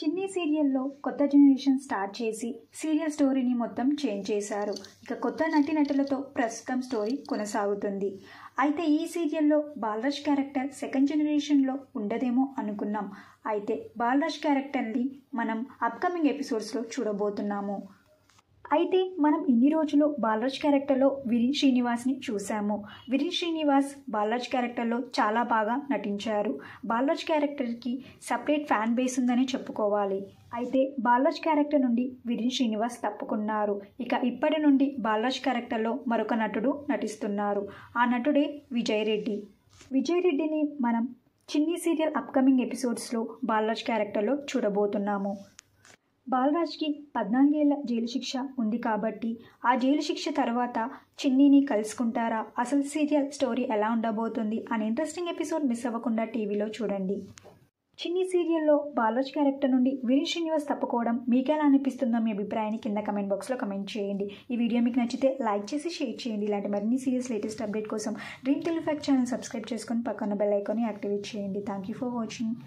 చిన్ని సీరియల్లో కొత్త జనరేషన్ స్టార్ట్ చేసి సీరియల్ స్టోరీని మొత్తం చేంజ్ చేశారు. ఇక కొత్త నటీనటులతో ప్రస్తుతం స్టోరీ కొనసాగుతుంది. అయితే ఈ సీరియల్లో బాలరాజ్ క్యారెక్టర్ సెకండ్ జనరేషన్లో ఉండదేమో అనుకున్నాం. అయితే బాలరాజ్ క్యారెక్టర్ని మనం అప్కమింగ్ ఎపిసోడ్స్లో చూడబోతున్నాము. అయితే మనం ఇన్ని రోజులు బాలరాజ్ క్యారెక్టర్లో వినీత్ శ్రీనివాస్ని చూసాము. వినీత్ శ్రీనివాస్ బాలరాజ్ క్యారెక్టర్లో చాలా బాగా నటించారు. బాలరాజ్ క్యారెక్టర్కి సపరేట్ ఫ్యాన్ బేస్ ఉందని చెప్పుకోవాలి. అయితే బాలరాజ్ క్యారెక్టర్ నుండి వినీత్ శ్రీనివాస్ తప్పుకున్నారు. ఇక ఇప్పటి నుండి బాలరాజ్ క్యారెక్టర్లో మరొక నటుడు నటిస్తున్నారు. ఆ నటుడే విజయ్ రెడ్డి. విజయ్ రెడ్డిని మనం చిన్ని సీరియల్ అప్కమింగ్ ఎపిసోడ్స్లో బాలరాజ్ క్యారెక్టర్లో చూడబోతున్నాము. బాలరాజ్కి 14 ఏళ్ల జైలు శిక్ష ఉంది కాబట్టి ఆ జైలు శిక్ష తర్వాత చిన్నిని కలుసుకుంటారా, అసలు సీరియల్ స్టోరీ ఎలా ఉండబోతుంది అనే ఇంట్రెస్టింగ్ ఎపిసోడ్ మిస్ అవ్వకుండా టీవీలో చూడండి. చిన్ని సీరియల్లో బాలరాజ్ క్యారెక్టర్ నుండి వినీత్ శ్రీనివాస్ తప్పుకోవడం మీకు ఎలా అనిపిస్తుందో మీ అభిప్రాయాన్ని కింద కమెంట్ బాక్స్లో కమెంట్ చేయండి. ఈ వీడియో మీకు నచ్చితే లైక్ చేసి షేర్ చేయండి. ఇలాంటి మరిన్ని సీరియల్స్ లేటెస్ట్ అప్డేట్ కోసం dream Telugu fact channel subscribe చేసుకొని పక్కన బెల్ ఐకాన్ని యాక్టివేట్ చేయండి. Thank you for watching.